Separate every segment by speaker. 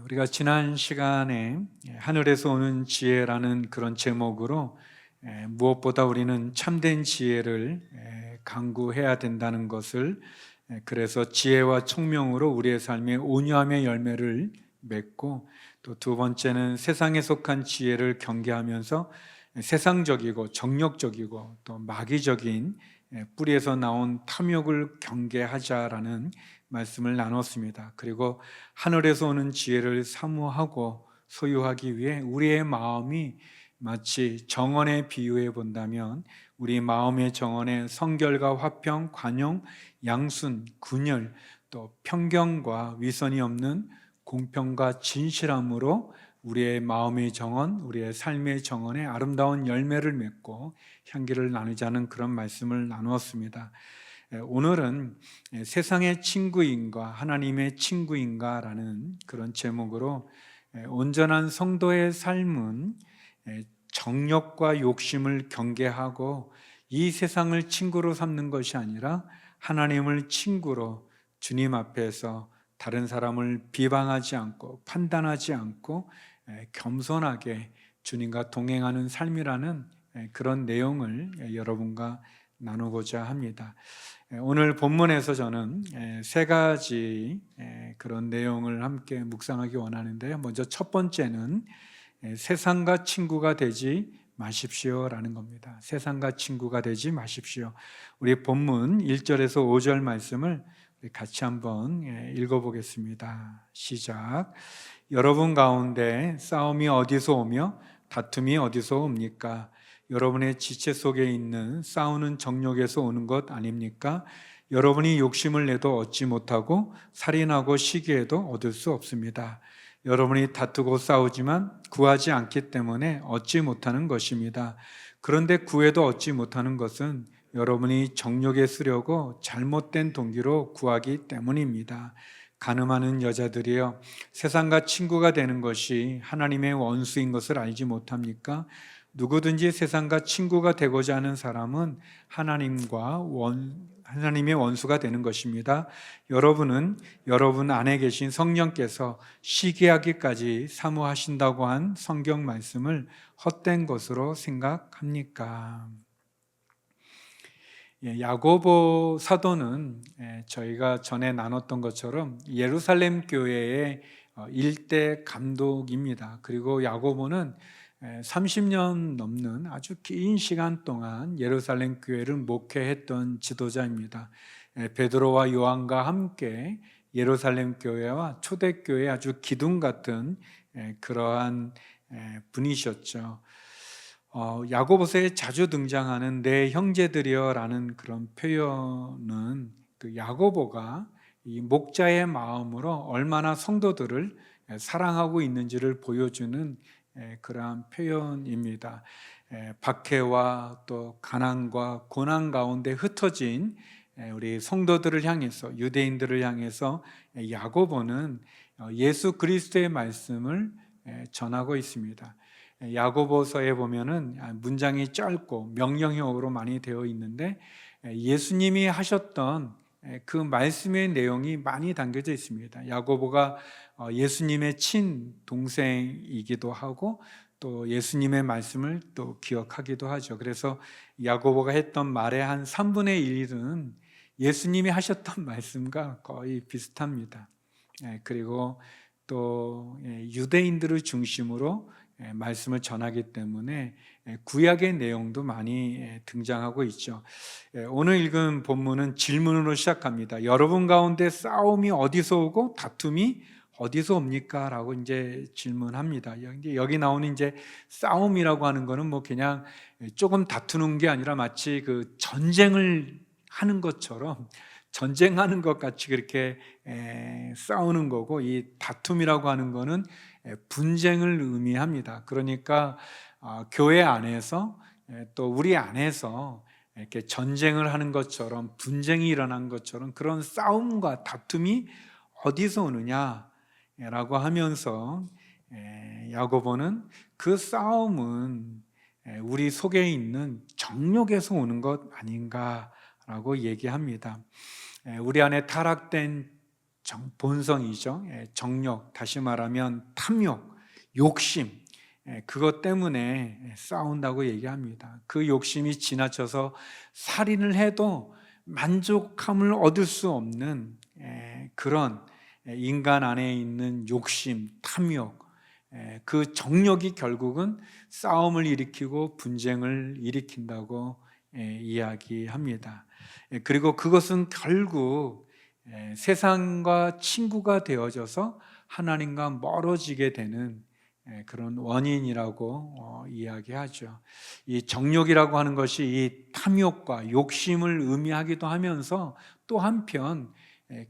Speaker 1: 우리가 지난 시간에 하늘에서 오는 지혜라는 그런 제목으로 무엇보다 우리는 참된 지혜를 강구해야 된다는 것을, 그래서 지혜와 총명으로 우리의 삶에 온유함의 열매를 맺고, 또 두 번째는 세상에 속한 지혜를 경계하면서 세상적이고 정욕적이고 또 마귀적인 뿌리에서 나온 탐욕을 경계하자라는 말씀을 나눴습니다. 그리고 하늘에서 오는 지혜를 사모하고 소유하기 위해 우리의 마음이 마치 정원에 비유해 본다면, 우리 마음의 정원에 성결과 화평, 관용, 양순, 분열, 또 편견과 위선이 없는 공평과 진실함으로 우리의 마음의 정원, 우리의 삶의 정원에 아름다운 열매를 맺고 향기를 나누자는 그런 말씀을 나누었습니다. 오늘은 세상의 친구인가 하나님의 친구인가 라는 그런 제목으로, 온전한 성도의 삶은 정욕과 욕심을 경계하고 이 세상을 친구로 삼는 것이 아니라 하나님을 친구로 주님 앞에서 다른 사람을 비방하지 않고 판단하지 않고 겸손하게 주님과 동행하는 삶이라는 그런 내용을 여러분과 나누고자 합니다. 오늘 본문에서 저는 세 가지 그런 내용을 함께 묵상하기 원하는데요. 먼저 첫 번째는 세상과 친구가 되지 마십시오라는 겁니다. 세상과 친구가 되지 마십시오. 우리 본문 1절에서 5절 말씀을 같이 한번 읽어보겠습니다. 시작. 여러분 가운데 싸움이 어디서 오며 다툼이 어디서 옵니까? 여러분의 지체 속에 있는 싸우는 정욕에서 오는 것 아닙니까? 여러분이 욕심을 내도 얻지 못하고 살인하고 시기해도 얻을 수 없습니다. 여러분이 다투고 싸우지만 구하지 않기 때문에 얻지 못하는 것입니다. 그런데 구해도 얻지 못하는 것은 여러분이 정욕에 쓰려고 잘못된 동기로 구하기 때문입니다. 간음하는 여자들이여, 세상과 친구가 되는 것이 하나님의 원수인 것을 알지 못합니까? 누구든지 세상과 친구가 되고자 하는 사람은 하나님의 원수가 되는 것입니다. 여러분은 여러분 안에 계신 성령께서 시기하기까지 사모하신다고 한 성경 말씀을 헛된 것으로 생각합니까? 야고보 사도는 저희가 전에 나눴던 것처럼 예루살렘 교회의 일대 감독입니다. 그리고 야고보는 30년 넘는 아주 긴 시간 동안 예루살렘 교회를 목회했던 지도자입니다. 베드로와 요한과 함께 예루살렘 교회와 초대교회의 아주 기둥 같은 그러한 분이셨죠. 야고보서에 자주 등장하는 내 형제들이여 라는 그런 표현은 그 야고보가 이 목자의 마음으로 얼마나 성도들을 사랑하고 있는지를 보여주는 그러한 표현입니다. 박해와 또 가난과 고난 가운데 흩어진 우리 성도들을 향해서, 유대인들을 향해서 야고보는 예수 그리스도의 말씀을 전하고 있습니다. 야고보서에 보면은 문장이 짧고 명령형으로 많이 되어 있는데, 예수님이 하셨던 그 말씀의 내용이 많이 담겨져 있습니다. 야고보가 예수님의 친동생이기도 하고 또 예수님의 말씀을 또 기억하기도 하죠. 그래서 야고보가 했던 말의 한 3분의 1은 예수님이 하셨던 말씀과 거의 비슷합니다. 그리고 또 유대인들을 중심으로 말씀을 전하기 때문에 구약의 내용도 많이 등장하고 있죠. 오늘 읽은 본문은 질문으로 시작합니다. 여러분 가운데 싸움이 어디서 오고 다툼이 어디서 옵니까? 라고 이제 질문합니다. 여기 나오는 이제 싸움이라고 하는 거는 뭐 그냥 조금 다투는 게 아니라 마치 그 전쟁을 하는 것처럼, 전쟁하는 것 같이 그렇게 싸우는 거고, 이 다툼이라고 하는 거는 분쟁을 의미합니다. 그러니까 교회 안에서 또 우리 안에서 이렇게 전쟁을 하는 것처럼, 분쟁이 일어난 것처럼 그런 싸움과 다툼이 어디서 오느냐라고 하면서 야고보는 그 싸움은 우리 속에 있는 정욕에서 오는 것 아닌가라고 얘기합니다. 우리 안에 타락된 본성이죠. 정욕, 다시 말하면 탐욕, 욕심, 그것 때문에 싸운다고 얘기합니다. 그 욕심이 지나쳐서 살인을 해도 만족함을 얻을 수 없는 그런 인간 안에 있는 욕심, 탐욕, 그 정욕이 결국은 싸움을 일으키고 분쟁을 일으킨다고 이야기합니다. 그리고 그것은 결국 세상과 친구가 되어져서 하나님과 멀어지게 되는 그런 원인이라고 이야기하죠. 이 정욕이라고 하는 것이 이 탐욕과 욕심을 의미하기도 하면서 또 한편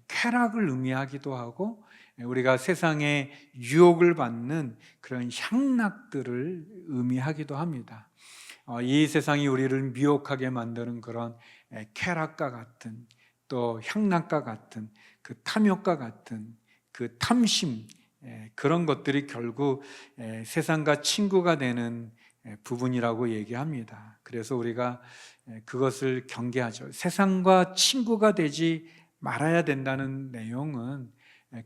Speaker 1: 쾌락을 의미하기도 하고 우리가 세상의 유혹을 받는 그런 향락들을 의미하기도 합니다. 이 세상이 우리를 미혹하게 만드는 그런 쾌락과 같은 또 향락과 같은 그 탐욕과 같은 그 탐심, 그런 것들이 결국 세상과 친구가 되는 부분이라고 얘기합니다. 그래서 우리가 그것을 경계하죠. 세상과 친구가 되지 말아야 된다는 내용은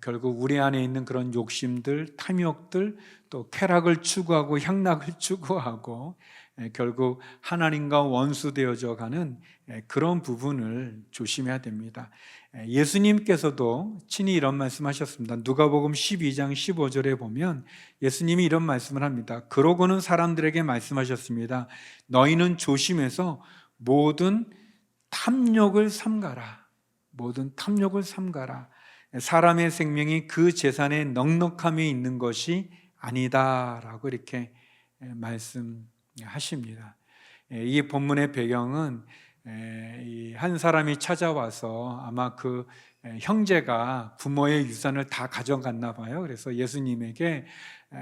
Speaker 1: 결국 우리 안에 있는 그런 욕심들, 탐욕들, 또 쾌락을 추구하고 향락을 추구하고 결국 하나님과 원수되어져 가는 그런 부분을 조심해야 됩니다. 예수님께서도 친히 이런 말씀하셨습니다. 누가복음 12장 15절에 보면 예수님이 이런 말씀을 합니다. 그러고는 사람들에게 말씀하셨습니다. 너희는 조심해서 모든 탐욕을 삼가라. 모든 탐욕을 삼가라. 사람의 생명이 그 재산의 넉넉함에 있는 것이 아니다라고 이렇게 말씀하십니다. 이 본문의 배경은 한 사람이 찾아와서 아마 그 형제가 부모의 유산을 다 가져갔나 봐요. 그래서 예수님에게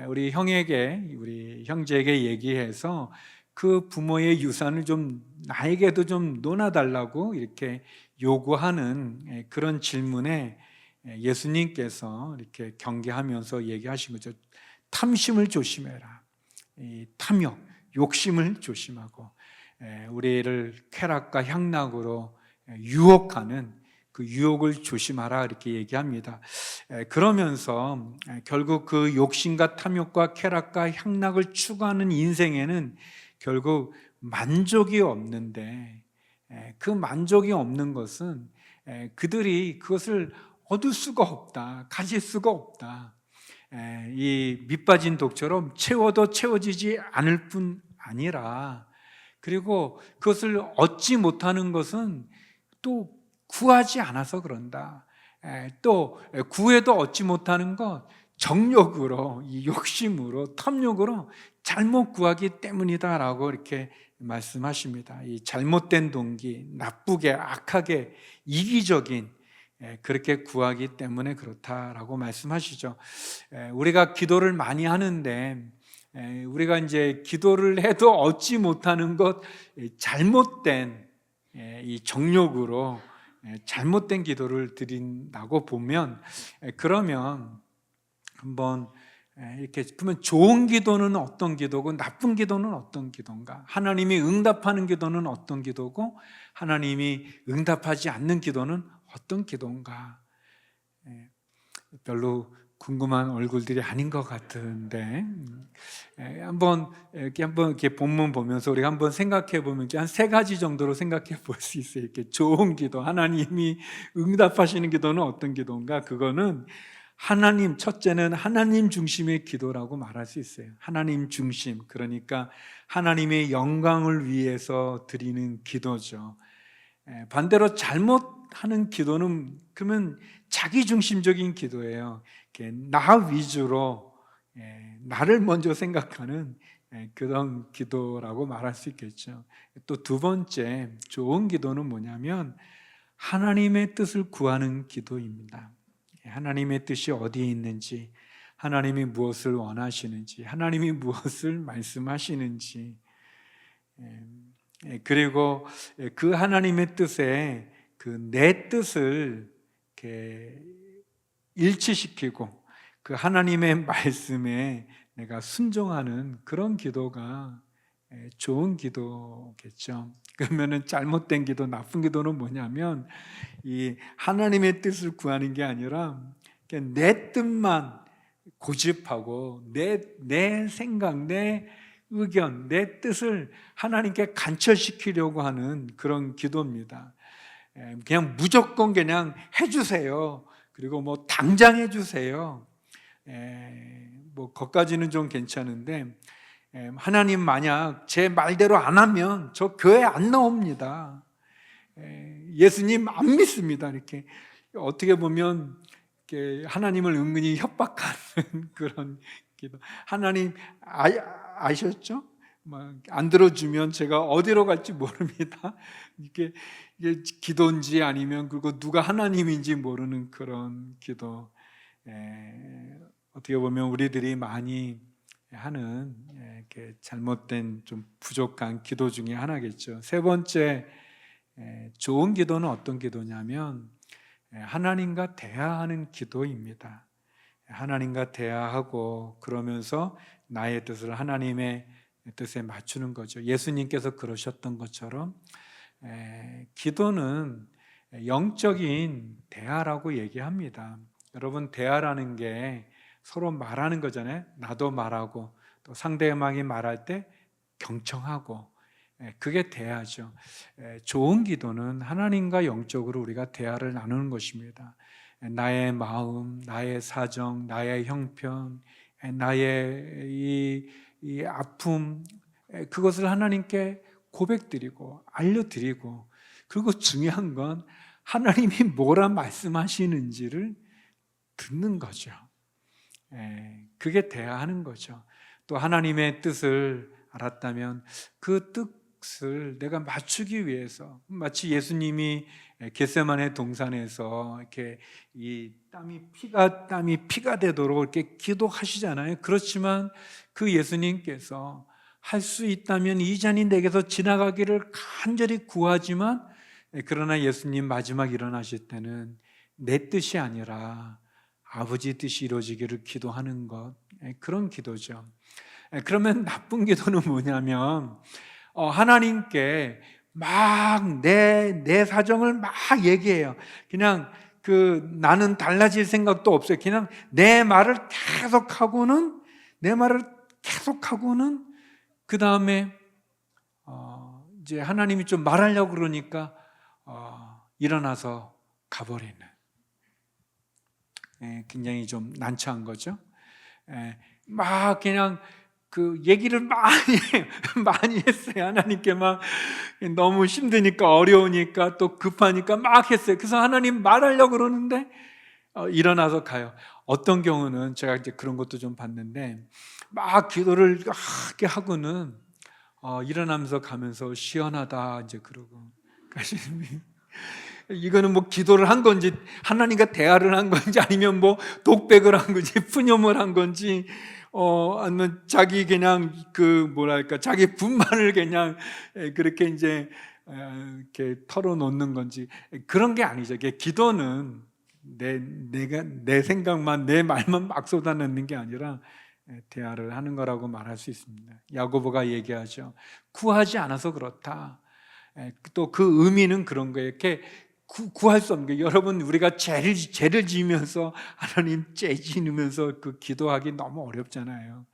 Speaker 1: 우리 형제에게 얘기해서 그 부모의 유산을 좀 나에게도 좀 논아달라고 이렇게 요구하는 그런 질문에 예수님께서 이렇게 경계하면서 얘기하신 거죠. 탐심을 조심해라. 이 탐욕, 욕심을 조심하고 우리를 쾌락과 향락으로 유혹하는 그 유혹을 조심하라 이렇게 얘기합니다. 그러면서 결국 그 욕심과 탐욕과 쾌락과 향락을 추구하는 인생에는 결국 만족이 없는데 그 만족이 없는 것은 그들이 그것을 얻을 수가 없다, 가질 수가 없다. 이 밑빠진 독처럼 채워도 채워지지 않을 뿐 아니라 그리고 그것을 얻지 못하는 것은 또 구하지 않아서 그런다. 또 구해도 얻지 못하는 것 정욕으로, 이 욕심으로, 탐욕으로 잘못 구하기 때문이다라고 이렇게 말씀하십니다. 이 잘못된 동기, 나쁘게, 악하게, 이기적인 그렇게 구하기 때문에 그렇다라고 말씀하시죠. 우리가 기도를 많이 하는데 우리가 이제 기도를 해도 얻지 못하는 것 잘못된 이 정욕으로 잘못된 기도를 드린다고 보면 그러면 한번 이렇게 보면 좋은 기도는 어떤 기도고 나쁜 기도는 어떤 기도인가? 하나님이 응답하는 기도는 어떤 기도고 하나님이 응답하지 않는 기도는 어떤 기도인가? 별로 궁금한 얼굴들이 아닌 것 같은데 한번 이렇게 본문 보면서 우리가 한번 생각해 보면 한 세 가지 정도로 생각해 볼 수 있어요. 이렇게 좋은 기도, 하나님이 응답하시는 기도는 어떤 기도인가? 그거는 첫째는 하나님 중심의 기도라고 말할 수 있어요. 하나님 중심, 그러니까 하나님의 영광을 위해서 드리는 기도죠. 반대로 잘못하는 기도는 그러면 자기 중심적인 기도예요. 나 위주로 나를 먼저 생각하는 그런 기도라고 말할 수 있겠죠. 또 두 번째 좋은 기도는 뭐냐면 하나님의 뜻을 구하는 기도입니다. 하나님의 뜻이 어디에 있는지, 하나님이 무엇을 원하시는지, 하나님이 무엇을 말씀하시는지, 그리고 그 하나님의 뜻에 그 내 뜻을 이렇게 일치시키고 그 하나님의 말씀에 내가 순종하는 그런 기도가 좋은 기도겠죠. 그러면은 잘못된 기도, 나쁜 기도는 뭐냐면 이 하나님의 뜻을 구하는 게 아니라 그냥 내 뜻만 고집하고 내 생각, 내 의견, 내 뜻을 하나님께 간철시키려고 하는 그런 기도입니다. 그냥 무조건 그냥 해주세요. 그리고 뭐 당장 해주세요. 뭐 거기까지는 좀 괜찮은데 하나님 만약 제 말대로 안 하면 저 교회 안 나옵니다. 예수님 안 믿습니다. 이렇게 어떻게 보면 이렇게 하나님을 은근히 협박하는 그런 기도. 하나님 아셨죠? 안 들어주면 제가 어디로 갈지 모릅니다. 이게 기도인지 아니면 그리고 누가 하나님인지 모르는 그런 기도. 어떻게 보면 우리들이 많이 하는 이렇게 잘못된 좀 부족한 기도 중에 하나겠죠. 세 번째, 좋은 기도는 어떤 기도냐면 하나님과 대화하는 기도입니다. 하나님과 대화하고 그러면서 나의 뜻을 하나님의 뜻에 맞추는 거죠. 예수님께서 그러셨던 것처럼 기도는 영적인 대화라고 얘기합니다. 여러분, 대화라는 게 서로 말하는 거잖아요. 나도 말하고 또 상대방이 말할 때 경청하고, 그게 대화죠. 좋은 기도는 하나님과 영적으로 우리가 대화를 나누는 것입니다. 나의 마음, 나의 사정, 나의 형편, 나의 이 아픔, 그것을 하나님께 고백드리고 알려드리고, 그리고 중요한 건 하나님이 뭐라 말씀하시는지를 듣는 거죠. 그게 대화하는 거죠. 또 하나님의 뜻을 알았다면 그 뜻을 내가 맞추기 위해서, 마치 예수님이 겟세마네 동산에서 이렇게 이 땀이 피가 되도록 이렇게 기도하시잖아요. 그렇지만 그 예수님께서 할 수 있다면 이 잔이 내게서 지나가기를 간절히 구하지만, 그러나 예수님 마지막 일어나실 때는 내 뜻이 아니라 아버지 뜻이 이루어지기를 기도하는 것, 그런 기도죠. 그러면 나쁜 기도는 뭐냐면 하나님께 막 내 사정을 막 얘기해요. 그냥 나는 달라질 생각도 없어요. 그냥 내 말을 계속하고는 그 다음에 이제 하나님이 좀 말하려고 그러니까 일어나서 가버리는, 굉장히 좀 난처한 거죠. 막 그냥 그 얘기를 많이 했어요. 하나님께 막 너무 힘드니까, 어려우니까, 또 급하니까 막 했어요. 그래서 하나님 말하려고 그러는데 일어나서 가요. 어떤 경우는 제가 이제 그런 것도 좀 봤는데, 막 기도를 하게 하고는 일어나면서 가면서 시원하다 이제 그러고 가시는. 이거는 뭐 기도를 한 건지 하나님과 대화를 한 건지 아니면 뭐 독백을 한 건지 푸념을 한 건지 아니면 자기 그냥 자기 분만을 그냥 그렇게 이제 이렇게 털어놓는 건지, 그런 게 아니죠. 기도는 내 생각만, 내 말만 막 쏟아내는 게 아니라 대화를 하는 거라고 말할 수 있습니다. 야고보가 얘기하죠. 구하지 않아서 그렇다. 또 그 의미는 그런 거예요. 이렇게 구할 수 없는 게, 여러분, 우리가 죄를 지으면서 하나님 죄 지으면서 그 기도하기 너무 어렵잖아요.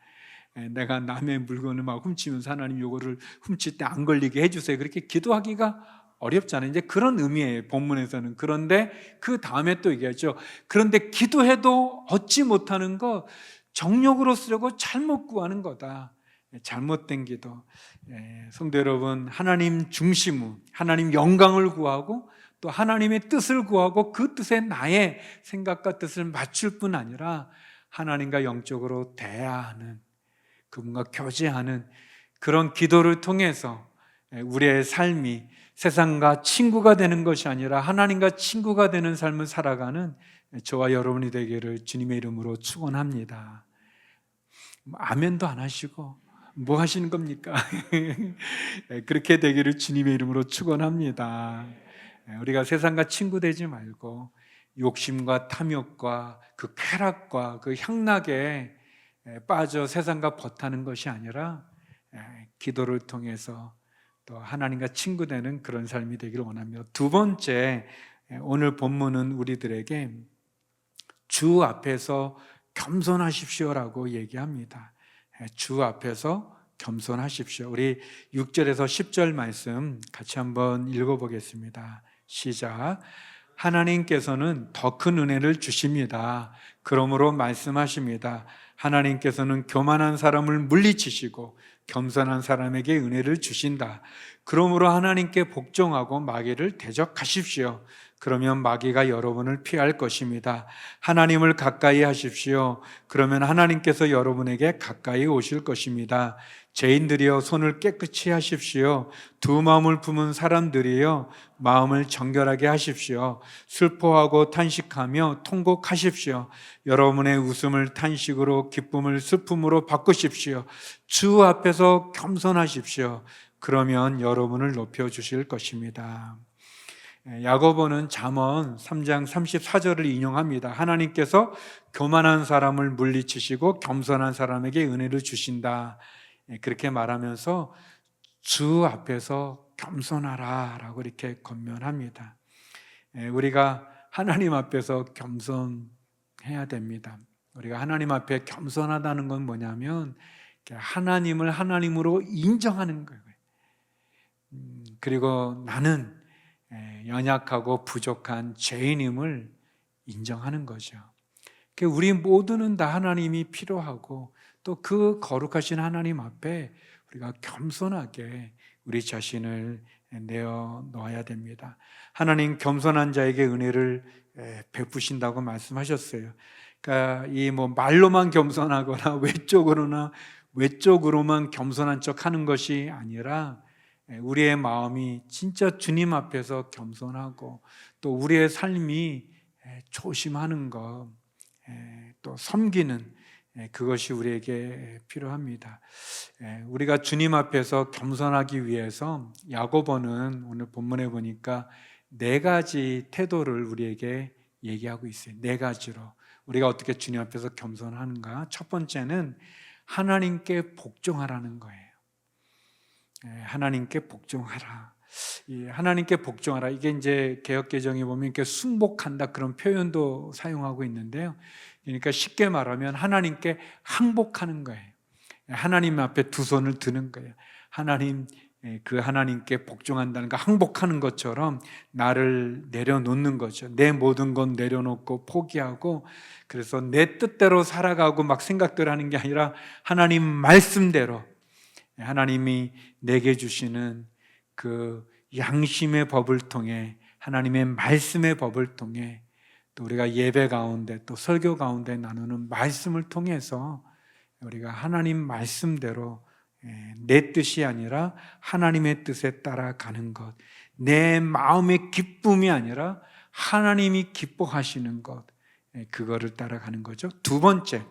Speaker 1: 내가 남의 물건을 막 훔치면서 하나님 요거를 훔칠 때 안 걸리게 해주세요. 그렇게 기도하기가 어렵잖아요. 이제 그런 의미예요, 본문에서는. 그런데 그 다음에 또 얘기하죠. 그런데 기도해도 얻지 못하는 거 정욕으로 쓰려고 잘못 구하는 거다. 잘못된 기도. 성도 여러분, 하나님 중심으로 하나님 영광을 구하고 또 하나님의 뜻을 구하고 그 뜻에 나의 생각과 뜻을 맞출 뿐 아니라 하나님과 영적으로 대화하는, 그분과 교제하는 그런 기도를 통해서 우리의 삶이 세상과 친구가 되는 것이 아니라 하나님과 친구가 되는 삶을 살아가는 저와 여러분이 되기를 주님의 이름으로 축원합니다. 아멘도 안 하시고 뭐 하시는 겁니까? 그렇게 되기를 주님의 이름으로 축원합니다. 우리가 세상과 친구 되지 말고 욕심과 탐욕과 그 쾌락과 그 향락에 빠져 세상과 버타는 것이 아니라 기도를 통해서 또 하나님과 친구 되는 그런 삶이 되기를 원합니다. 두 번째, 오늘 본문은 우리들에게 주 앞에서 겸손하십시오라고 얘기합니다. 주 앞에서 겸손하십시오. 우리 6절에서 10절 말씀 같이 한번 읽어보겠습니다. 시작. 하나님께서는 더 큰 은혜를 주십니다. 그러므로 말씀하십니다. 하나님께서는 교만한 사람을 물리치시고 겸손한 사람에게 은혜를 주신다. 그러므로 하나님께 복종하고 마귀를 대적하십시오. 그러면 마귀가 여러분을 피할 것입니다. 하나님을 가까이 하십시오. 그러면 하나님께서 여러분에게 가까이 오실 것입니다. 죄인들이여 손을 깨끗이 하십시오. 두 마음을 품은 사람들이여 마음을 정결하게 하십시오. 슬퍼하고 탄식하며 통곡하십시오. 여러분의 웃음을 탄식으로 기쁨을 슬픔으로 바꾸십시오. 주 앞에서 겸손하십시오. 그러면 여러분을 높여주실 것입니다. 야고보는 잠언 3장 34절을 인용합니다. 하나님께서 교만한 사람을 물리치시고 겸손한 사람에게 은혜를 주신다. 그렇게 말하면서 주 앞에서 겸손하라 라고 이렇게 권면합니다. 우리가 하나님 앞에서 겸손해야 됩니다. 우리가 하나님 앞에 겸손하다는 건 뭐냐면 하나님을 하나님으로 인정하는 거예요. 그리고 나는 연약하고 부족한 죄인임을 인정하는 거죠. 우리 모두는 다 하나님이 필요하고 또 그 거룩하신 하나님 앞에 우리가 겸손하게 우리 자신을 내어놓아야 됩니다. 하나님 겸손한 자에게 은혜를 베푸신다고 말씀하셨어요. 그러니까 이 말로만 겸손하거나 외적으로만 겸손한 척하는 것이 아니라 우리의 마음이 진짜 주님 앞에서 겸손하고 또 우리의 삶이 조심하는 것, 또 섬기는 그것이 우리에게 필요합니다. 우리가 주님 앞에서 겸손하기 위해서 야고보는 오늘 본문에 보니까 4가지 태도를 우리에게 얘기하고 있어요. 4가지로 우리가 어떻게 주님 앞에서 겸손하는가? 첫 번째는 하나님께 복종하라는 거예요. 하나님께 복종하라. 하나님께 복종하라. 이게 이제 개역개정에 보면 이렇게 순복한다 그런 표현도 사용하고 있는데요. 그러니까 쉽게 말하면 하나님께 항복하는 거예요. 하나님 앞에 두 손을 드는 거예요. 하나님께 복종한다는 거, 항복하는 것처럼 나를 내려놓는 거죠. 내 모든 건 내려놓고 포기하고, 그래서 내 뜻대로 살아가고 막 생각대로 하는 게 아니라 하나님 말씀대로, 하나님이 내게 주시는 그 양심의 법을 통해, 하나님의 말씀의 법을 통해, 또 우리가 예배 가운데 또 설교 가운데 나누는 말씀을 통해서 우리가 하나님 말씀대로 내 뜻이 아니라 하나님의 뜻에 따라가는 것, 내 마음의 기쁨이 아니라 하나님이 기뻐하시는 것, 그거를 따라가는 거죠. 두 번째,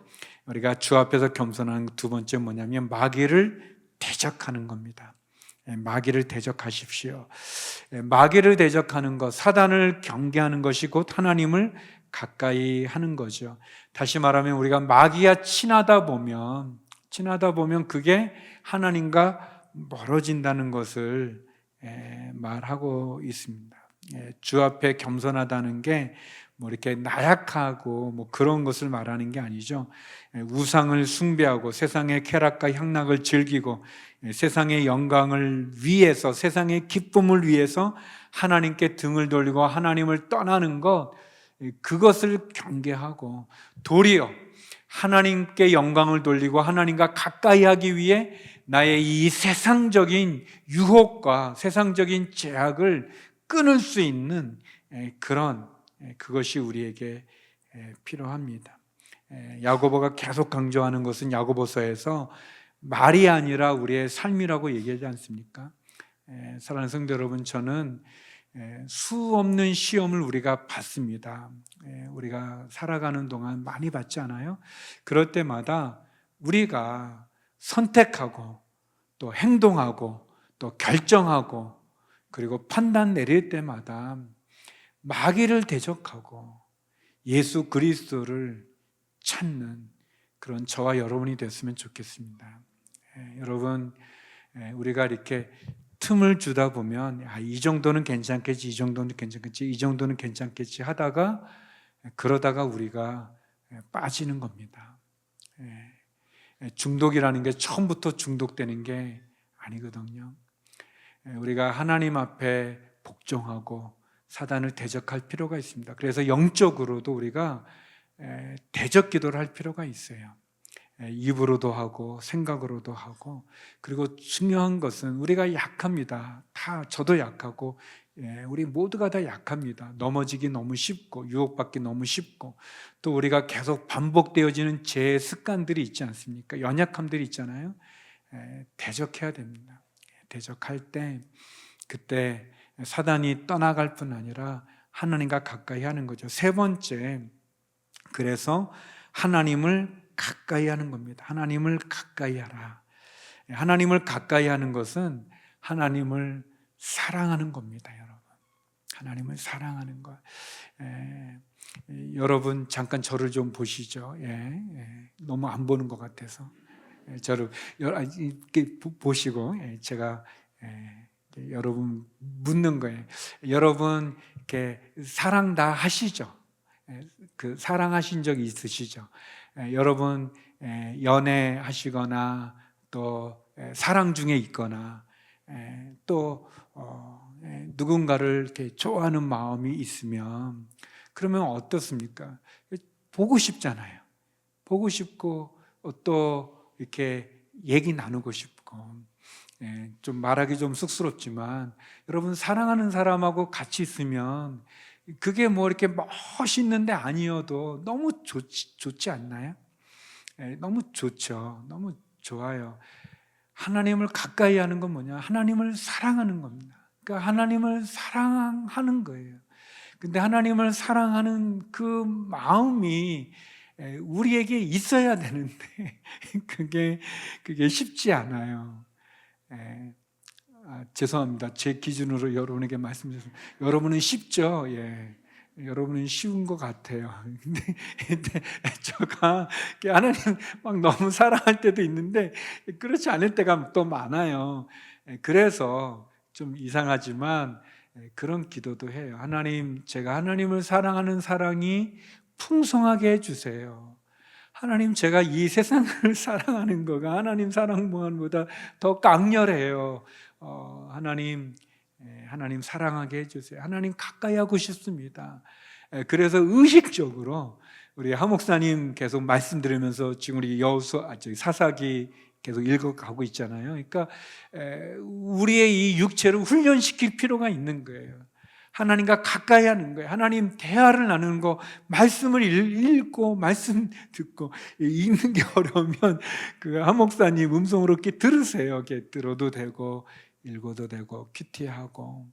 Speaker 1: 우리가 주 앞에서 겸손한 두 번째 뭐냐면 마귀를 대적하는 겁니다. 마귀를 대적하십시오. 마귀를 대적하는 것, 사단을 경계하는 것이 곧 하나님을 가까이 하는 거죠. 다시 말하면 우리가 마귀와 친하다 보면 그게 하나님과 멀어진다는 것을 말하고 있습니다. 주 앞에 겸손하다는 게 이렇게 나약하고 그런 것을 말하는 게 아니죠. 우상을 숭배하고 세상의 쾌락과 향락을 즐기고 세상의 영광을 위해서, 세상의 기쁨을 위해서 하나님께 등을 돌리고 하나님을 떠나는 것, 그것을 경계하고 도리어 하나님께 영광을 돌리고 하나님과 가까이 하기 위해 나의 이 세상적인 유혹과 세상적인 제약을 끊을 수 있는 그것이 우리에게 필요합니다. 야고보가 계속 강조하는 것은 야고보서에서 말이 아니라 우리의 삶이라고 얘기하지 않습니까? 사랑하는 성도 여러분, 저는 수 없는 시험을 우리가 받습니다. 우리가 살아가는 동안 많이 받지 않아요? 그럴 때마다 우리가 선택하고 또 행동하고 또 결정하고 그리고 판단 내릴 때마다 마귀를 대적하고 예수 그리스도를 찾는 그런 저와 여러분이 됐으면 좋겠습니다. 여러분, 우리가 이렇게 틈을 주다 보면 이 정도는 괜찮겠지, 이 정도는 괜찮겠지, 이 정도는 괜찮겠지 하다가 그러다가 우리가 빠지는 겁니다. 중독이라는 게 처음부터 중독되는 게 아니거든요. 우리가 하나님 앞에 복종하고 사단을 대적할 필요가 있습니다. 그래서 영적으로도 우리가 대적 기도를 할 필요가 있어요. 입으로도 하고 생각으로도 하고, 그리고 중요한 것은 우리가 약합니다. 다 저도 약하고 우리 모두가 다 약합니다. 넘어지기 너무 쉽고 유혹받기 너무 쉽고, 또 우리가 계속 반복되어지는 죄의 습관들이 있지 않습니까? 연약함들이 있잖아요. 대적해야 됩니다. 대적할 때 그때 사단이 떠나갈 뿐 아니라 하나님과 가까이 하는 거죠. 세 번째, 그래서 하나님을 가까이 하는 겁니다. 하나님을 가까이 하라. 하나님을 가까이 하는 것은 하나님을 사랑하는 겁니다, 여러분. 하나님을 사랑하는 것. 여러분 잠깐 저를 좀 보시죠. 너무 안 보는 것 같아서 저를 이렇게 보시고 제가 여러분 묻는 거예요. 여러분 이렇게 사랑 다 하시죠? 그 사랑하신 적 있으시죠? 여러분 연애하시거나 또 사랑 중에 있거나 또 누군가를 이렇게 좋아하는 마음이 있으면 그러면 어떻습니까? 보고 싶잖아요. 보고 싶고 또 이렇게 얘기 나누고 싶고, 좀 말하기 좀 쑥스럽지만 여러분 사랑하는 사람하고 같이 있으면 그게 뭐 이렇게 멋있는데 아니어도 너무 좋지 않나요? 너무 좋죠. 너무 좋아요. 하나님을 가까이 하는 건 뭐냐? 하나님을 사랑하는 겁니다. 그러니까 하나님을 사랑하는 거예요. 근데 하나님을 사랑하는 그 마음이 우리에게 있어야 되는데 그게 쉽지 않아요. 죄송합니다. 제 기준으로 여러분에게 말씀드렸습니다. 여러분은 쉽죠? 여러분은 쉬운 것 같아요. 근데 제가 하나님 막 너무 사랑할 때도 있는데 그렇지 않을 때가 또 많아요. 그래서 좀 이상하지만 그런 기도도 해요. 하나님, 제가 하나님을 사랑하는 사랑이 풍성하게 해주세요. 하나님, 제가 이 세상을 사랑하는 거가 하나님 사랑보다 더 강렬해요. 하나님 사랑하게 해주세요. 하나님 가까이 하고 싶습니다. 그래서 의식적으로 우리 하 목사님 계속 말씀 들으면서 지금 우리 사사기 계속 읽어가고 있잖아요. 그러니까 우리의 이 육체를 훈련시킬 필요가 있는 거예요. 하나님과 가까이 하는 거예요. 하나님 대화를 나누는 거, 말씀을 읽고 말씀 듣고, 읽는 게 어려우면 그 하 목사님 음성으로 이렇게 들으세요. 이렇게 들어도 되고 읽어도 되고 큐티하고,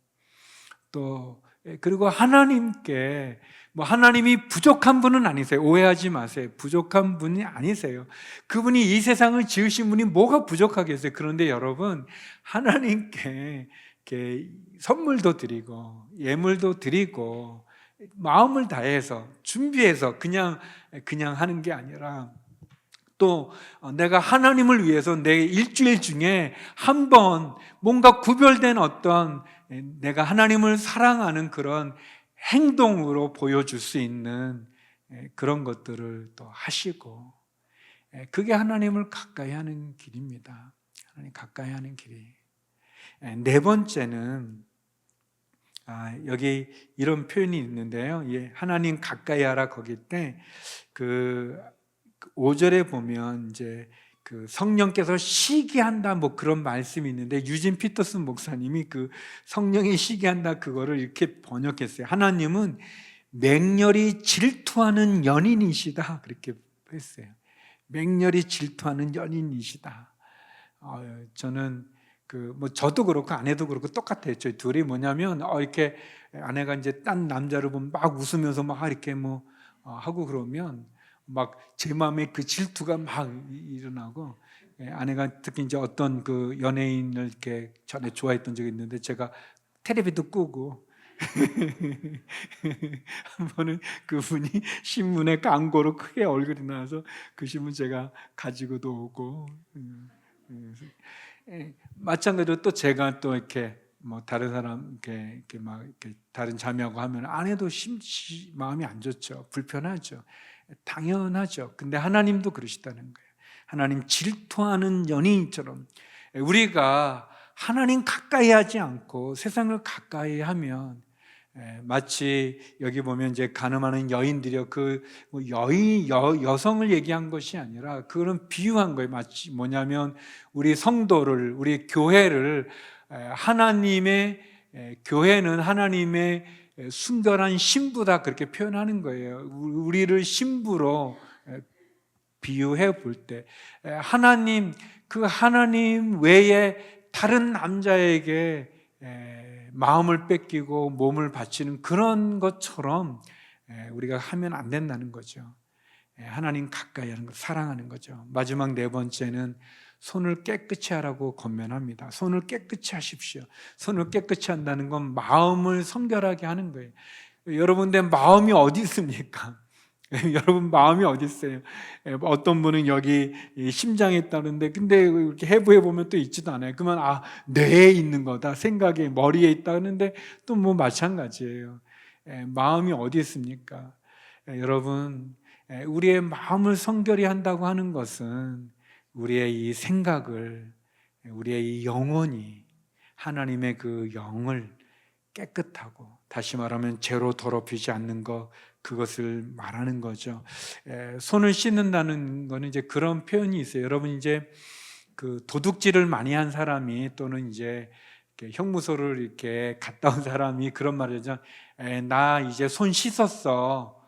Speaker 1: 또 그리고 하나님께 하나님이 부족한 분은 아니세요. 오해하지 마세요. 부족한 분이 아니세요. 그분이 이 세상을 지으신 분이 뭐가 부족하겠어요. 그런데 여러분, 하나님께 이렇게 선물도 드리고 예물도 드리고 마음을 다해서 준비해서 그냥 하는 게 아니라, 또 내가 하나님을 위해서 내 일주일 중에 한 번 뭔가 구별된 어떤 내가 하나님을 사랑하는 그런 행동으로 보여줄 수 있는 그런 것들을 또 하시고, 그게 하나님을 가까이 하는 길입니다. 하나님 가까이 하는 길이. 네 번째는 여기 이런 표현이 있는데요. 하나님 가까이 하라 거기 때 그 5절에 보면 이제 그 성령께서 시기한다 그런 말씀이 있는데, 유진 피터슨 목사님이 그 성령이 시기한다 그거를 이렇게 번역했어요. 하나님은 맹렬히 질투하는 연인이시다 그렇게 했어요. 맹렬히 질투하는 연인이시다. 저는 저도 그렇고 아내도 그렇고 똑같아요. 저희 둘이 뭐냐면 이렇게 아내가 이제 딴 남자를 보면 막 웃으면서 막 이렇게 하고 그러면 막 제 마음에 그 질투가 막 일어나고, 아내가 특히 이제 어떤 그 연예인을 이렇게 전에 좋아했던 적이 있는데 제가 텔레비도 끄고 한 번은 그분이 신문에 광고로 크게 얼굴이 나와서 그 신문 제가 가지고도 오고, 마찬가지로 또 제가 또 이렇게 뭐 다른 사람 이렇게 막 이렇게 다른 자매하고 하면 아내도 마음이 안 좋죠. 불편하죠. 당연하죠. 근데 하나님도 그러시다는 거예요. 하나님 질투하는 연인처럼 우리가 하나님 가까이 하지 않고 세상을 가까이 하면 마치 여기 보면 이제 가늠하는 여인들이요, 그 여성을 얘기한 것이 아니라 그런 비유한 거예요. 마치 뭐냐면 우리 성도를, 우리 교회를 하나님의 교회는 하나님의 순결한 신부다, 그렇게 표현하는 거예요. 우리를 신부로 비유해 볼 때 하나님, 그 하나님 외에 다른 남자에게 마음을 뺏기고 몸을 바치는 그런 것처럼 우리가 하면 안 된다는 거죠. 하나님 가까이 하는 것, 사랑하는 거죠. 마지막 네 번째는 손을 깨끗이 하라고 권면합니다. 손을 깨끗이 하십시오. 손을 깨끗이 한다는 건 마음을 성결하게 하는 거예요. 여러분들 마음이 어디 있습니까? 여러분 마음이 어디 있어요? 어떤 분은 여기 심장에 있다는데 근데 이렇게 해부해 보면 또 있지도 않아요. 그러면 뇌에 있는 거다, 생각에 머리에 있다 하는데 또 뭐 마찬가지예요. 마음이 어디 있습니까? 여러분, 우리의 마음을 성결히 한다고 하는 것은 우리의 이 생각을, 우리의 이 영혼이 하나님의 그 영을 깨끗하고, 다시 말하면 죄로 더럽히지 않는 것, 그것을 말하는 거죠. 손을 씻는다는 거는 이제 그런 표현이 있어요. 여러분, 이제 그 도둑질을 많이 한 사람이 또는 이제 형무소를 이렇게 갔다 온 사람이 그런 말을 하죠. 나 이제 손 씻었어.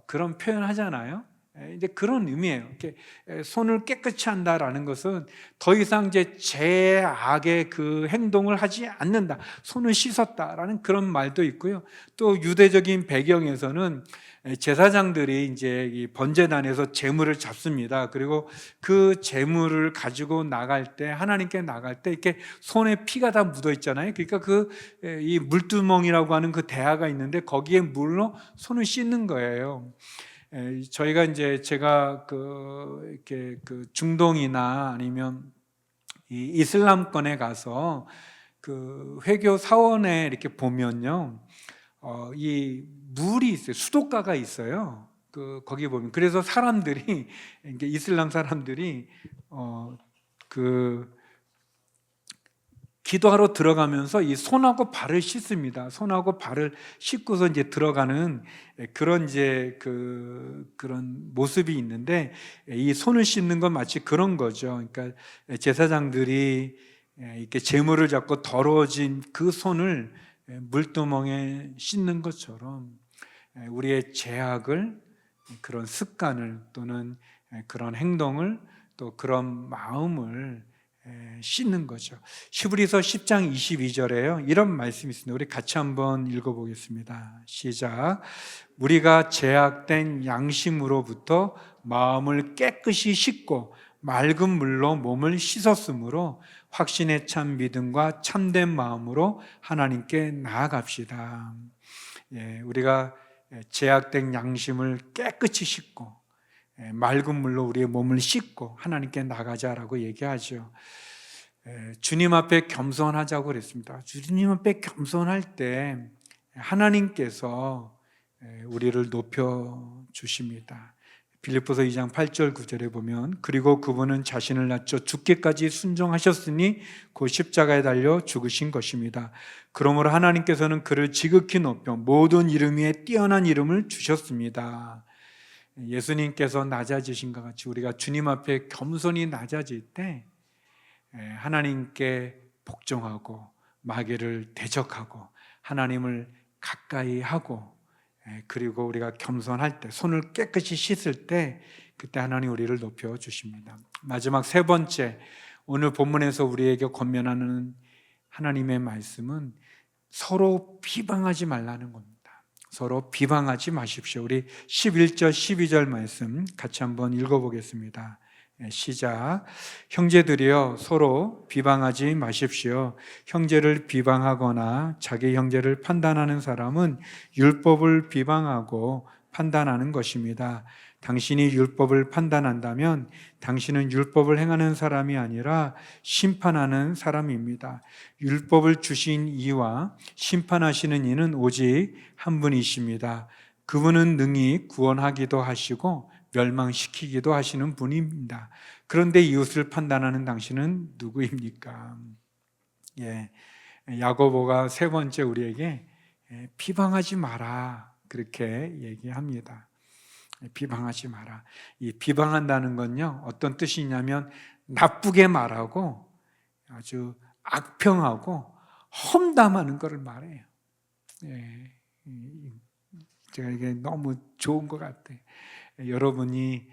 Speaker 1: 그런 표현 하잖아요. 이제 그런 의미예요. 이렇게 손을 깨끗이 한다라는 것은 더 이상 이제 죄악의 그 행동을 하지 않는다, 손을 씻었다라는 그런 말도 있고요. 또 유대적인 배경에서는 제사장들이 이제 이 번제단에서 제물을 잡습니다. 그리고 그 제물을 가지고 나갈 때, 하나님께 나갈 때 이렇게 손에 피가 다 묻어 있잖아요. 그러니까 그 이 물두멍이라고 하는 그 대야가 있는데 거기에 물로 손을 씻는 거예요. 저희가 이제 제가 이렇게 중동이나 아니면 이 이슬람권에 가서 그 회교 사원에 이렇게 보면요, 이 물이 있어요. 수도가가 있어요. 거기 보면, 그래서 사람들이 이슬람 사람들이 기도하러 들어가면서 이 손하고 발을 씻습니다. 손하고 발을 씻고서 이제 들어가는 그런 그런 모습이 있는데, 이 손을 씻는 건 마치 그런 거죠. 그러니까 제사장들이 이렇게 제물을 잡고 더러워진 그 손을 물두멍에 씻는 것처럼 우리의 죄악을, 그런 습관을 또는 그런 행동을, 또 그런 마음을 씻는 거죠. 히브리서 10장 22절에요 이런 말씀이 있습니다. 우리 같이 한번 읽어보겠습니다. 시작. 우리가 죄악된 양심으로부터 마음을 깨끗이 씻고 맑은 물로 몸을 씻었으므로 확신의 참 믿음과 참된 마음으로 하나님께 나아갑시다. 우리가 죄악된 양심을 깨끗이 씻고 맑은 물로 우리의 몸을 씻고 하나님께 나가자라고 얘기하죠. 주님 앞에 겸손하자고 그랬습니다. 주님 앞에 겸손할 때 하나님께서 우리를 높여 주십니다. 빌립보서 2장 8절 9절에 보면, 그리고 그분은 자신을 낮춰 죽기까지 순종하셨으니 곧 십자가에 달려 죽으신 것입니다. 그러므로 하나님께서는 그를 지극히 높여 모든 이름 위에 뛰어난 이름을 주셨습니다. 예수님께서 낮아지신 것 같이 우리가 주님 앞에 겸손히 낮아질 때 하나님께 복종하고 마귀를 대적하고 하나님을 가까이 하고, 그리고 우리가 겸손할 때, 손을 깨끗이 씻을 때, 그때 하나님 우리를 높여 주십니다. 마지막 세 번째, 오늘 본문에서 우리에게 권면하는 하나님의 말씀은 서로 비방하지 말라는 겁니다. 서로 비방하지 마십시오. 우리 11절 12절 말씀 같이 한번 읽어보겠습니다. 시작. 형제들이여 서로 비방하지 마십시오. 형제를 비방하거나 자기 형제를 판단하는 사람은 율법을 비방하고 판단하는 것입니다. 당신이 율법을 판단한다면 당신은 율법을 행하는 사람이 아니라 심판하는 사람입니다. 율법을 주신 이와 심판하시는 이는 오직 한 분이십니다. 그분은 능히 구원하기도 하시고 멸망시키기도 하시는 분입니다. 그런데 이웃을 판단하는 당신은 누구입니까? 예, 야고보가 세 번째 우리에게 비방하지 마라 그렇게 얘기합니다. 비방하지 마라. 이 비방한다는 건요, 어떤 뜻이냐면 나쁘게 말하고 아주 악평하고 험담하는 것을 말해요. 예, 제가 이게 너무 좋은 것 같아요. 여러분이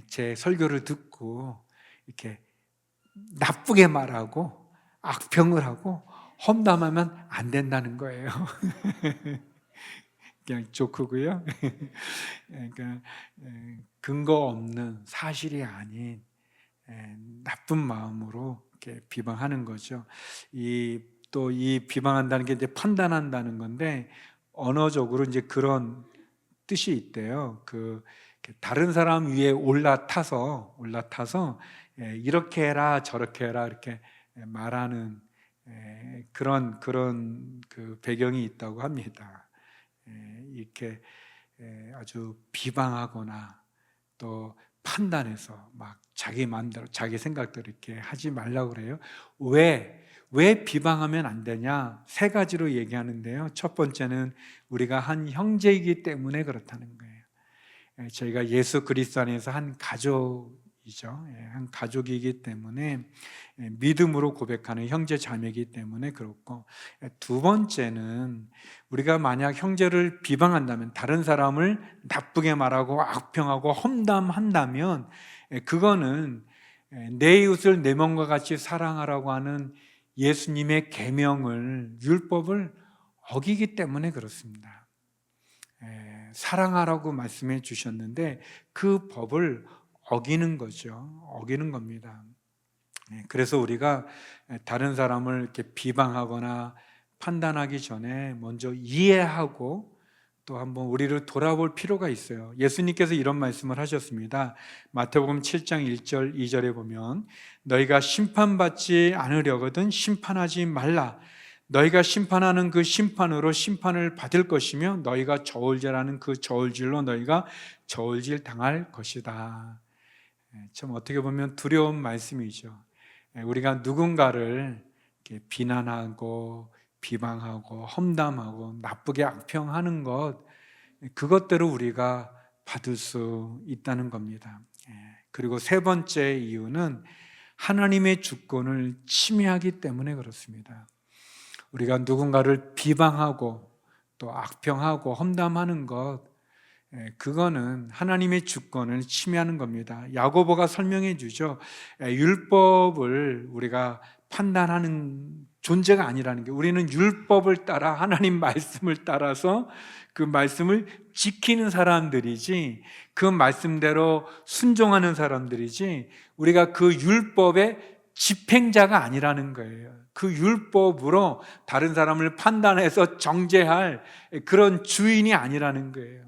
Speaker 1: 제 설교를 듣고 이렇게 나쁘게 말하고 악평을 하고 험담하면 안 된다는 거예요. 그냥 조크고요. 그러니까 근거 없는 사실이 아닌 나쁜 마음으로 이렇게 비방하는 거죠. 또 이 비방한다는 게 이제 판단한다는 건데 언어적으로 이제 그런 뜻이 있대요. 다른 사람 위에 올라타서 이렇게 해라 저렇게 해라 이렇게 말하는 그런 그 배경이 있다고 합니다. 이렇게 아주 비방하거나 또 판단해서 막 자기 마음대로 자기 생각대로 이렇게 하지 말라고 그래요. 왜 비방하면 안 되냐? 세 가지로 얘기하는데요. 첫 번째는 우리가 한 형제이기 때문에 그렇다는 거예요. 저희가 예수 그리스도 안에서 한 가족이죠. 한 가족이기 때문에 믿음으로 고백하는 형제 자매이기 때문에 그렇고, 두 번째는 우리가 만약 형제를 비방한다면, 다른 사람을 나쁘게 말하고 악평하고 험담한다면 그거는 내 이웃을 내 몸과 같이 사랑하라고 하는 예수님의 계명을, 율법을 어기기 때문에 그렇습니다. 사랑하라고 말씀해 주셨는데 그 법을 어기는 거죠. 어기는 겁니다. 그래서 우리가 다른 사람을 이렇게 비방하거나 판단하기 전에 먼저 이해하고 또 한번 우리를 돌아볼 필요가 있어요. 예수님께서 이런 말씀을 하셨습니다. 마태복음 7장 1절 2절에 보면 너희가 심판받지 않으려거든 심판하지 말라. 너희가 심판하는 그 심판으로 심판을 받을 것이며 너희가 저울질하는 그 저울질로 너희가 저울질 당할 것이다. 참 어떻게 보면 두려운 말씀이죠. 우리가 누군가를 이렇게 비난하고 비방하고 험담하고 나쁘게 악평하는 것, 그것대로 우리가 받을 수 있다는 겁니다. 그리고 세 번째 이유는 하나님의 주권을 침해하기 때문에 그렇습니다. 우리가 누군가를 비방하고 또 악평하고 험담하는 것, 그거는 하나님의 주권을 침해하는 겁니다. 야고보가 설명해 주죠. 율법을 우리가 판단하는 존재가 아니라는 게, 우리는 율법을 따라 하나님 말씀을 따라서 그 말씀을 지키는 사람들이지, 그 말씀대로 순종하는 사람들이지, 우리가 그 율법의 집행자가 아니라는 거예요. 그 율법으로 다른 사람을 판단해서 정죄할 그런 주인이 아니라는 거예요.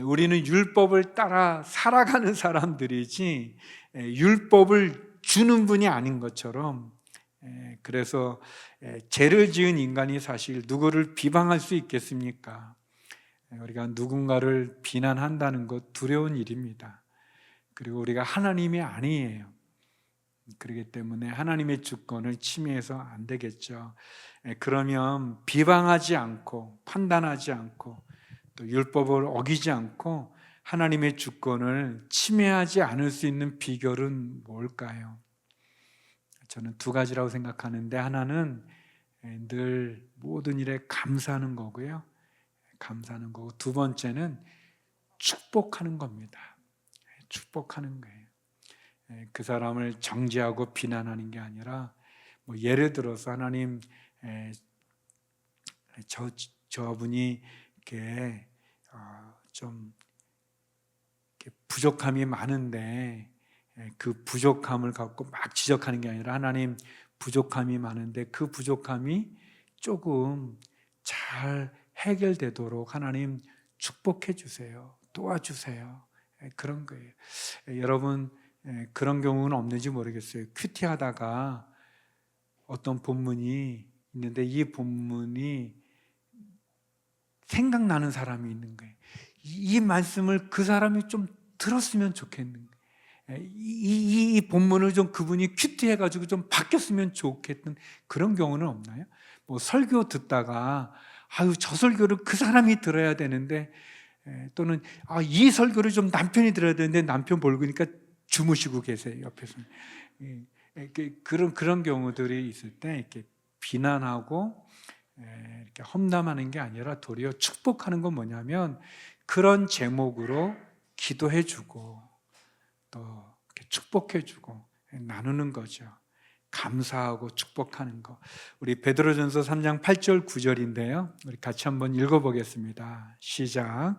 Speaker 1: 우리는 율법을 따라 살아가는 사람들이지 율법을 주는 분이 아닌 것처럼, 그래서 죄를 지은 인간이 사실 누구를 비방할 수 있겠습니까? 우리가 누군가를 비난한다는 것 두려운 일입니다. 그리고 우리가 하나님이 아니에요. 그렇기 때문에 하나님의 주권을 침해해서 안 되겠죠. 그러면 비방하지 않고 판단하지 않고 또 율법을 어기지 않고 하나님의 주권을 침해하지 않을 수 있는 비결은 뭘까요? 저는 두 가지라고 생각하는데, 하나는 늘 모든 일에 감사하는 거고요. 감사하는 거고, 두 번째는 축복하는 겁니다. 축복하는 거예요. 그 사람을 정죄하고 비난하는 게 아니라, 예를 들어서 하나님, 저분이 이렇게 좀 이렇게 부족함이 많은데, 그 부족함을 갖고 막 지적하는 게 아니라, 하나님 부족함이 많은데 그 부족함이 조금 잘 해결되도록 하나님 축복해 주세요. 도와주세요. 그런 거예요. 여러분 그런 경우는 없는지 모르겠어요. 큐티하다가 어떤 본문이 있는데 이 본문이 생각나는 사람이 있는 거예요. 이 말씀을 그 사람이 좀 들었으면 좋겠는 거예요. 이 본문을 좀 그분이 큐티해가지고 좀 바뀌었으면 좋겠던 그런 경우는 없나요? 뭐 설교 듣다가 아유 저 설교를 그 사람이 들어야 되는데 또는 이 설교를 좀 남편이 들어야 되는데 남편 볼거니까 주무시고 계세요 옆에서. 그런 경우들이 있을 때 이렇게 비난하고 이렇게 험담하는 게 아니라 도리어 축복하는 건 뭐냐면 그런 제목으로 기도해주고 또 이렇게 축복해주고 나누는 거죠. 감사하고 축복하는 거. 우리 베드로전서 3장 8절 9절인데요. 우리 같이 한번 읽어보겠습니다. 시작.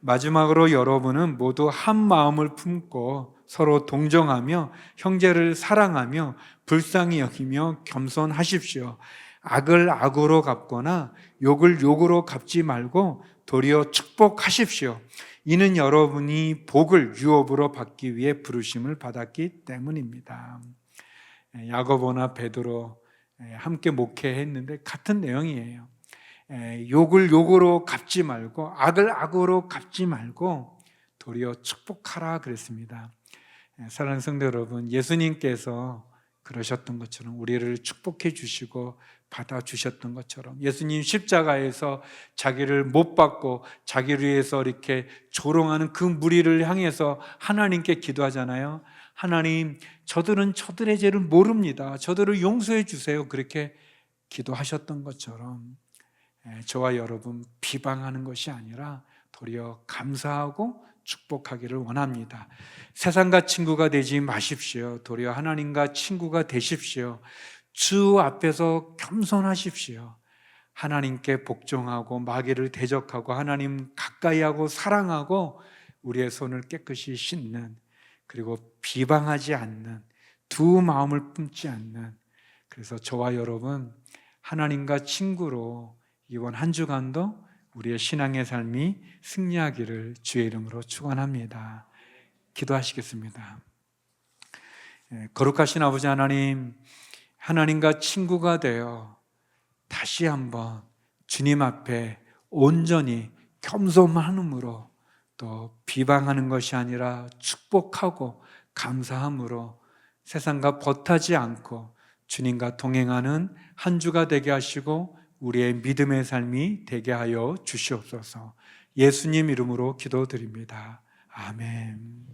Speaker 1: 마지막으로 여러분은 모두 한 마음을 품고 서로 동정하며 형제를 사랑하며 불쌍히 여기며 겸손하십시오. 악을 악으로 갚거나 욕을 욕으로 갚지 말고 도리어 축복하십시오. 이는 여러분이 복을 유업으로 받기 위해 부르심을 받았기 때문입니다. 야고보나 베드로 함께 목회했는데 같은 내용이에요. 욕을 욕으로 갚지 말고 악을 악으로 갚지 말고 도리어 축복하라 그랬습니다. 사랑하는 성도 여러분, 예수님께서 그러셨던 것처럼 우리를 축복해 주시고 받아주셨던 것처럼 예수님 십자가에서 자기를 못 박고 자기를 위해서 이렇게 조롱하는 그 무리를 향해서 하나님께 기도하잖아요. 하나님, 저들은 저들의 죄를 모릅니다. 저들을 용서해 주세요. 그렇게 기도하셨던 것처럼 저와 여러분 비방하는 것이 아니라 도리어 감사하고 축복하기를 원합니다. 세상과 친구가 되지 마십시오. 도리어 하나님과 친구가 되십시오. 주 앞에서 겸손하십시오. 하나님께 복종하고 마귀를 대적하고 하나님 가까이하고 사랑하고 우리의 손을 깨끗이 씻는, 그리고 비방하지 않는, 두 마음을 품지 않는, 그래서 저와 여러분 하나님과 친구로 이번 한 주간도 우리의 신앙의 삶이 승리하기를 주의 이름으로 축원합니다. 기도하시겠습니다. 거룩하신 아버지 하나님, 하나님과 친구가 되어 다시 한번 주님 앞에 온전히 겸손함으로 또 비방하는 것이 아니라 축복하고 감사함으로 세상과 벗하지 않고 주님과 동행하는 한 주가 되게 하시고 우리의 믿음의 삶이 되게 하여 주시옵소서. 예수님 이름으로 기도드립니다. 아멘.